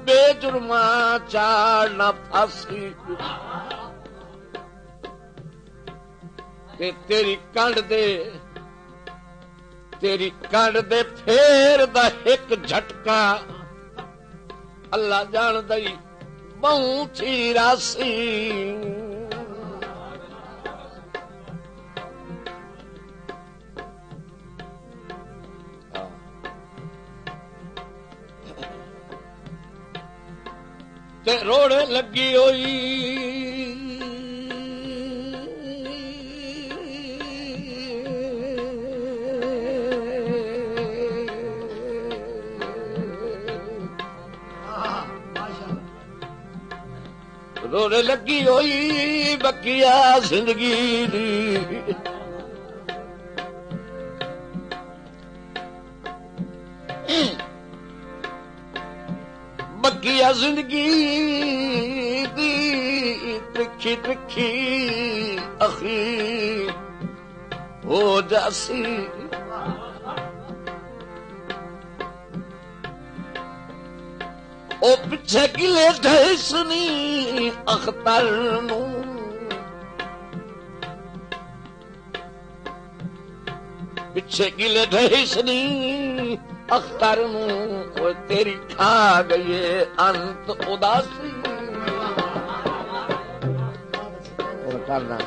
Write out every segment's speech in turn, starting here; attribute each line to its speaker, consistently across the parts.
Speaker 1: बेजुर्मा चाड़ना फांसी ते तेरी कंड दे फेर दा एक झटका अल्लाह जान दई बहु थी रासी ते रोड़ लगी होई रोड़ लगी होई बकिया जिंदगी दी बकिया जिंदगी दी तिखी तिखी अखी हो जासी ओ पिछे किले ढैसनी अख्तर नू पिछे किले ढैसनी अख्तर नू ओ तेरी खा गई अंत उदासी और करना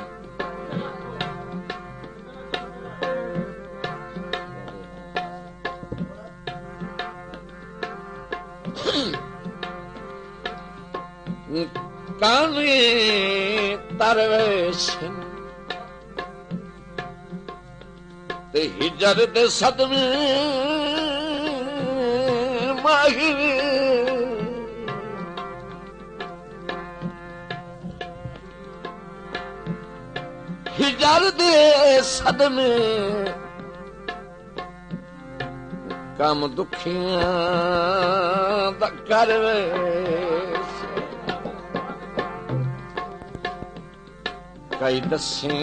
Speaker 1: काने तरवेश ते हिजर दे सदमे माहिर हिजर दे सदमे कम दुखियां दा करवेश कई दसे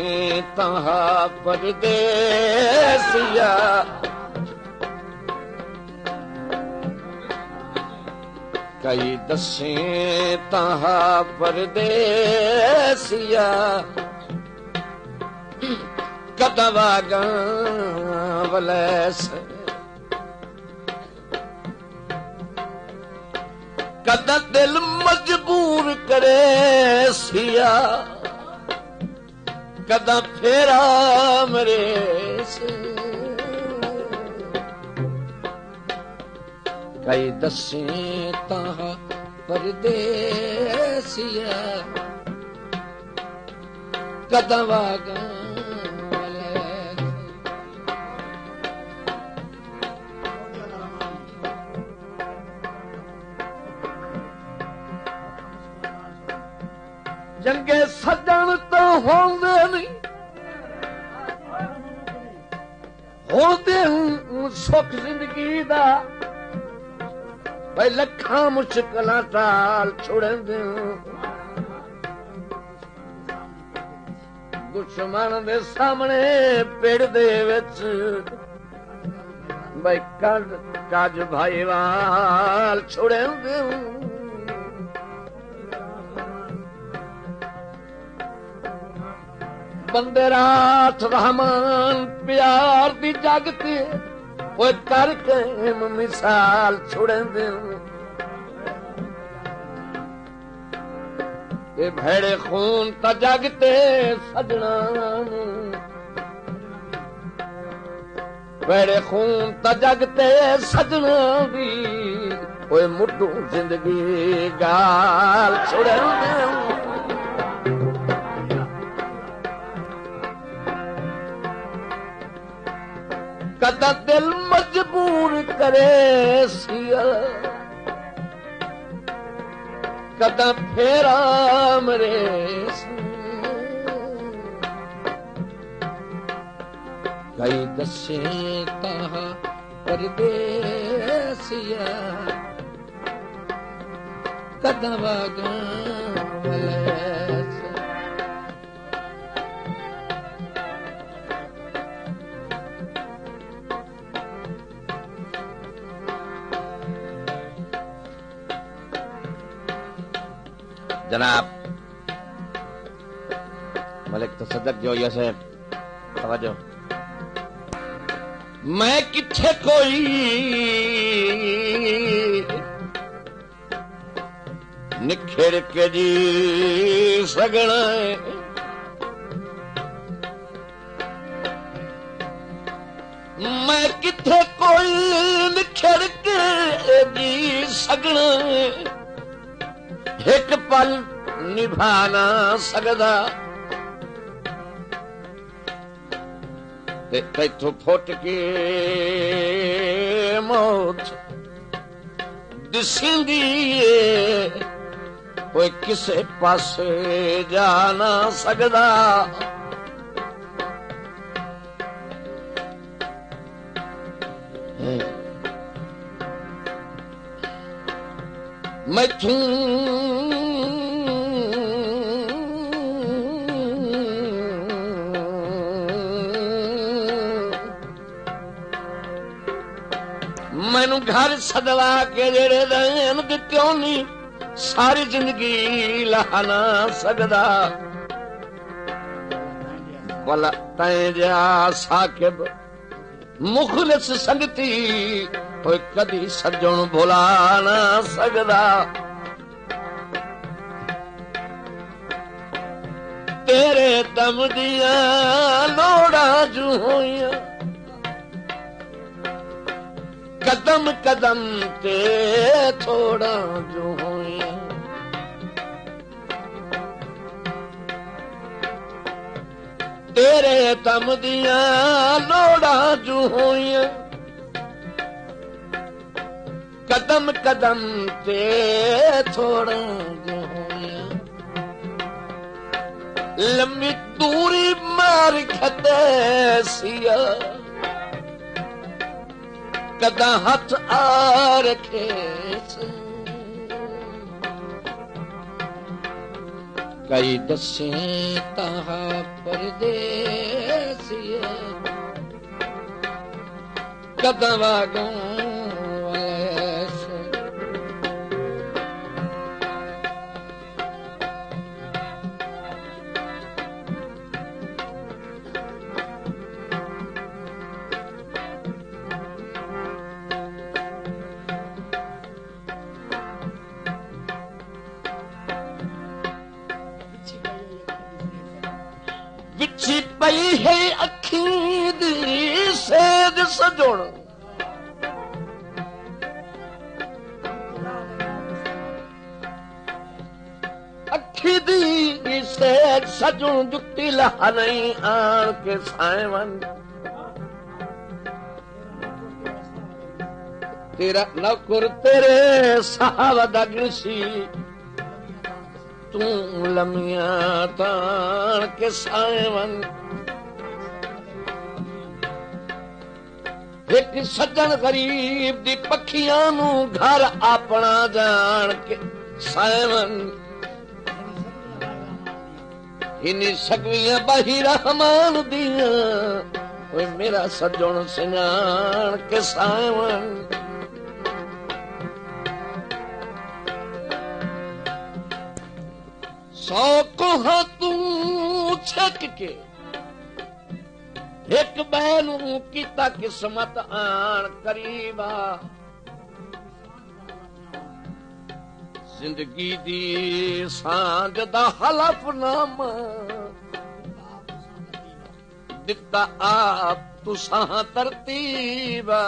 Speaker 1: तहा परदेसिया कई दसे तहा परदेसिया कदवागा वलैस कद दिल मजबूर करे सिया कदा फेरा मेरे से कई दसे तहा परदेसिया कदवागा जंगे सजन तो होंदे नहीं होंदे सुख जिंदगी दा भाई लखा मुश्किल टाल छुड़ेंदे दुश्मन दे सामने पेड़ दे विच भाई काज भाई वाल छुड़ेंदे बंदे रात रहमान प्यार दी जगते वो करके मिसाल छुड़ेंदे ये भेड़े खून ता जगते सजना भेड़े खून ता जगते सजना दी वो मुड्डू जिंदगी गाल छुड़ेंदे कदा दिल मजबूर करे सिया कदा फेरा मरे कई दसे तहा परदेसिया कदा वागा जनाब मलिक तसद्दक जो यसे तवज्जो मैं किथे कोई निखेड़ के जी सगना मैं किथे कोई निखेड़ के जी सगना एक पल निभा ना सकदा तैथों फुट के मौत दिसींदी कोई किसे पासे जा ना सकदा मैथों मैनू घर सदवा के जेड़े देन दित्यों नी सारी जिंदगी ला ना सकदा भला तैं जा साकिब मुखलिस संगती कोई कदी सजण भुला ना सकदा तेरे दम दिया लोड़ा जू होइयां कदम कदम ते थोड़ा जो होइयां तेरे दम दिया लोड़ा जू होइयां कदम कदम ते थोड़ा जो होइयां लम्बी दूरी मार खते सिया कदा हथ आ रखे कई दसे तहा परदेसिया कदा वागा विछी पई है अखी दी सेद सजण अखी दी सेद सजण जुटी लहा नहीं आन के सावन तेरा नौकर तेरे साहब दगसी तू लमियां तान के सावन एक सज्जन गरीब दी पखियां नू घर अपना जान के सावन इन्नी सकवियां बही रहमान दियां ओए मेरा सज्जन सिंगान के सावन सौ कोहा तू छक के एक बैनू कीता किस्मत आन करीबा जिंदगी दी सांझ दा हलफनामा दिता आप तुसां तरतीबा